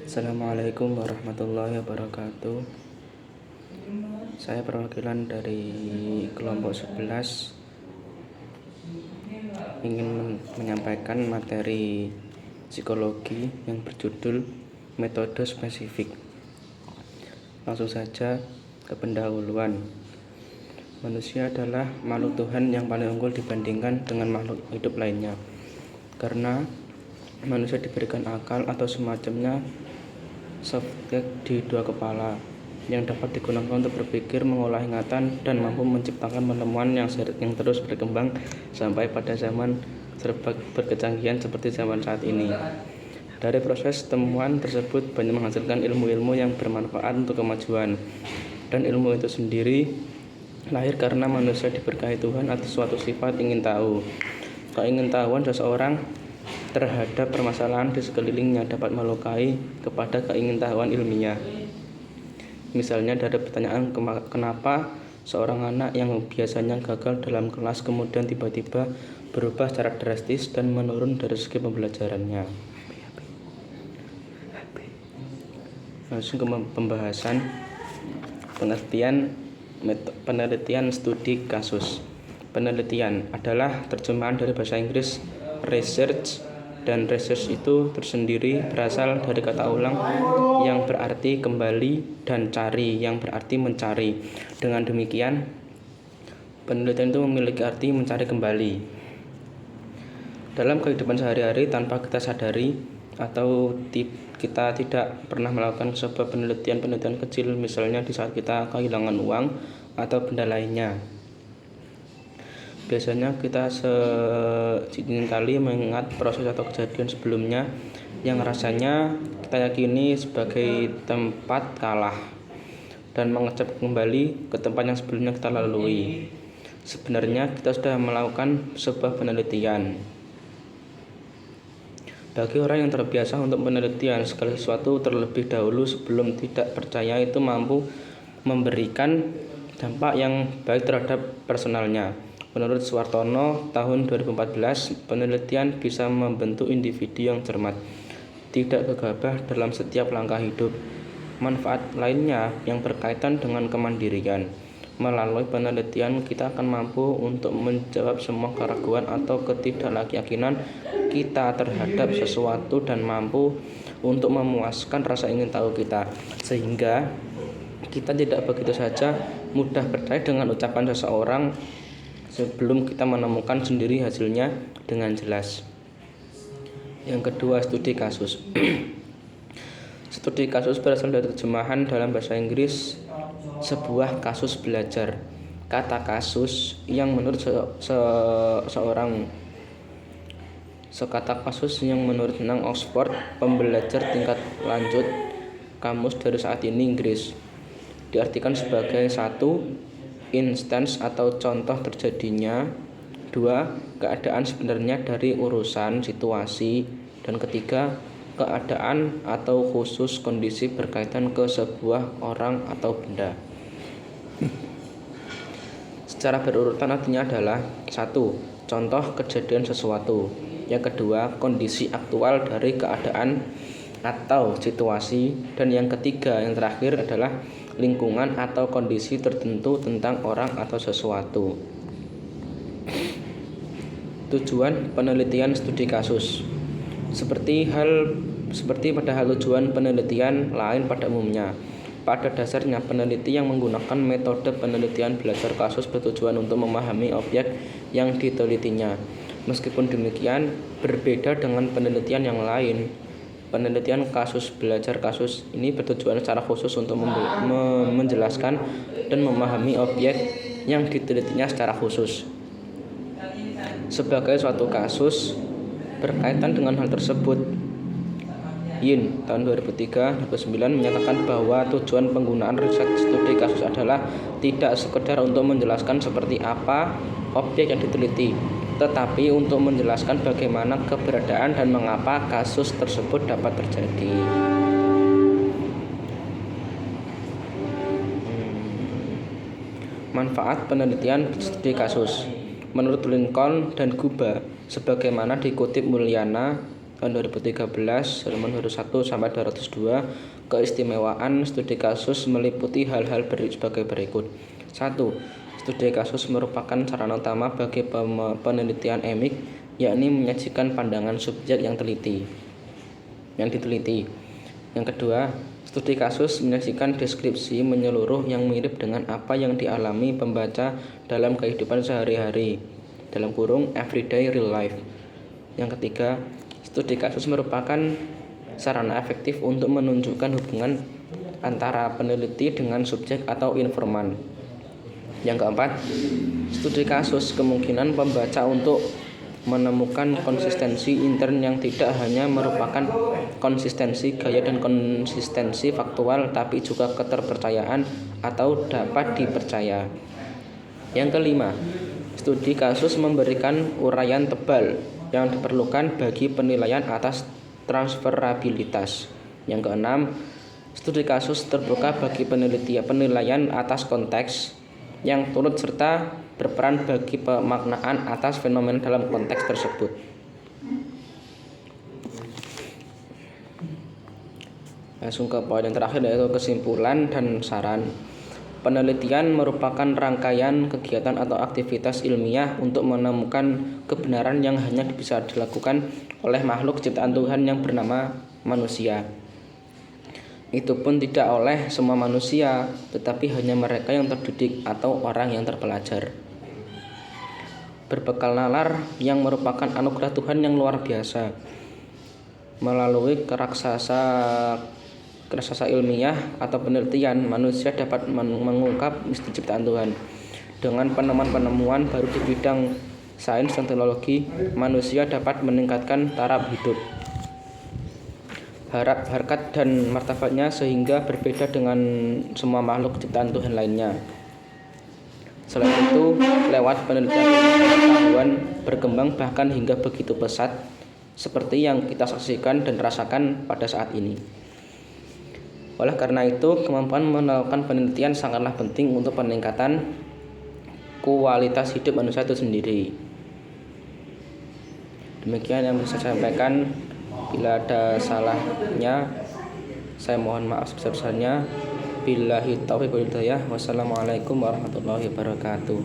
Assalamualaikum warahmatullahi wabarakatuh. Saya perwakilan dari kelompok 11 ingin menyampaikan materi psikologi yang berjudul metode spesifik. Langsung saja ke pendahuluan. Manusia adalah makhluk Tuhan yang paling unggul dibandingkan dengan makhluk hidup lainnya, karena manusia diberikan akal atau semacamnya subjek di dua kepala yang dapat digunakan untuk berpikir, mengolah ingatan, dan mampu menciptakan penemuan yang terus berkembang sampai pada zaman serba berkecanggihan seperti zaman saat ini. Dari proses temuan tersebut banyak menghasilkan ilmu-ilmu yang bermanfaat untuk kemajuan, dan ilmu itu sendiri lahir karena manusia diberkahi Tuhan atas suatu sifat ingin tahu. Keingintahuan seseorang terhadap permasalahan di sekelilingnya dapat melukai kepada keingintahuan ilmiah. Misalnya dari pertanyaan kenapa seorang anak yang biasanya gagal dalam kelas kemudian tiba-tiba berubah secara drastis dan menurun dari segi pembelajarannya. Langsung ke pembahasan penelitian studi kasus. Penelitian adalah terjemahan dari bahasa Inggris research, dan research itu tersendiri berasal dari kata ulang yang berarti kembali dan cari yang berarti mencari. Dengan demikian, penelitian itu memiliki arti mencari kembali. Dalam kehidupan sehari-hari tanpa kita sadari atau kita tidak pernah melakukan sebuah penelitian kecil, misalnya di saat kita kehilangan uang atau benda lainnya. Biasanya kita seringkali mengingat proses atau kejadian sebelumnya yang rasanya kita yakini sebagai tempat kalah dan mengecap kembali ke tempat yang sebelumnya kita lalui. Sebenarnya kita sudah melakukan sebuah penelitian. Bagi orang yang terbiasa untuk penelitian segala sesuatu terlebih dahulu sebelum tidak percaya, itu mampu memberikan dampak yang baik terhadap personalnya. Menurut Suwartono tahun 2014, penelitian bisa membentuk individu yang cermat, tidak gegabah dalam setiap langkah hidup. Manfaat lainnya yang berkaitan dengan kemandirian. Melalui penelitian kita akan mampu untuk menjawab semua keraguan atau ketidakyakinan kita terhadap sesuatu dan mampu untuk memuaskan rasa ingin tahu kita, sehingga kita tidak begitu saja mudah percaya dengan ucapan seseorang sebelum kita menemukan sendiri hasilnya dengan jelas. Yang kedua, studi kasus. Studi kasus berasal dari terjemahan dalam bahasa Inggris sebuah kasus belajar. Kata kasus yang menurut sekata kasus yang menurut Nang Oxford, pembelajar tingkat lanjut kamus dari saat ini Inggris, diartikan sebagai 1. Instance atau contoh terjadinya, 2. Keadaan sebenarnya dari urusan situasi, dan 3. Keadaan atau khusus kondisi berkaitan ke sebuah orang atau benda. Secara berurutan artinya adalah 1. Contoh kejadian sesuatu. Yang kedua, kondisi aktual dari keadaan atau situasi, dan yang ketiga, yang terakhir adalah lingkungan atau kondisi tertentu tentang orang atau sesuatu. Tujuan penelitian studi kasus. Seperti pada hal tujuan penelitian lain pada umumnya, pada dasarnya peneliti yang menggunakan metode penelitian belajar kasus bertujuan untuk memahami objek yang ditelitinya. Meskipun demikian, berbeda dengan penelitian yang lain. Penelitian kasus belajar kasus ini bertujuan secara khusus untuk menjelaskan dan memahami objek yang ditelitinya secara khusus. Sebagai suatu kasus berkaitan dengan hal tersebut, Yin tahun 2003-2009 menyatakan bahwa tujuan penggunaan riset studi kasus adalah tidak sekedar untuk menjelaskan seperti apa objek yang diteliti, tetapi untuk menjelaskan bagaimana keberadaan dan mengapa kasus tersebut dapat terjadi. Manfaat penelitian studi kasus. Menurut Lincoln dan Guba, sebagaimana dikutip Mulyana tahun 2013 halaman 201 sampai 202. Keistimewaan studi kasus meliputi hal-hal sebagai berikut. 1. Studi kasus merupakan sarana utama bagi penelitian emik, yakni menyajikan pandangan subjek yang diteliti. Yang kedua, studi kasus menyajikan deskripsi menyeluruh yang mirip dengan apa yang dialami pembaca dalam kehidupan sehari-hari (everyday real life). Yang ketiga, studi kasus merupakan sarana efektif untuk menunjukkan hubungan antara peneliti dengan subjek atau informan. Yang keempat, studi kasus kemungkinan pembaca untuk menemukan konsistensi intern yang tidak hanya merupakan konsistensi gaya dan konsistensi faktual, tapi juga keterpercayaan atau dapat dipercaya. Yang kelima, studi kasus memberikan uraian tebal yang diperlukan bagi penilaian atas transferabilitas. Yang keenam, studi kasus terbuka bagi penilaian atas konteks yang turut serta berperan bagi pemaknaan atas fenomena dalam konteks tersebut. Langsung ke poin yang terakhir, yaitu kesimpulan dan saran. Penelitian merupakan rangkaian kegiatan atau aktivitas ilmiah untuk menemukan kebenaran yang hanya bisa dilakukan oleh makhluk ciptaan Tuhan yang bernama manusia. Itu pun tidak oleh semua manusia, tetapi hanya mereka yang terdidik atau orang yang terpelajar. Berbekal nalar yang merupakan anugerah Tuhan yang luar biasa, melalui raksasa ilmiah atau penelitian, manusia dapat mengungkap misteri ciptaan Tuhan. Dengan penemuan-penemuan baru di bidang sains dan teknologi, manusia dapat meningkatkan taraf hidup, harkat dan martabatnya sehingga berbeda dengan semua makhluk ciptaan Tuhan lainnya. Selain itu, lewat penelitian pengetahuan berkembang bahkan hingga begitu pesat seperti yang kita saksikan dan rasakan pada saat ini. Oleh karena itu, kemampuan melakukan penelitian sangatlah penting untuk peningkatan kualitas hidup manusia itu sendiri. Demikian yang bisa saya sampaikan. Bila ada salahnya, saya mohon maaf sebesar-besarnya. Billahi taufiq wal hidayah. Wassalamualaikum warahmatullahi wabarakatuh.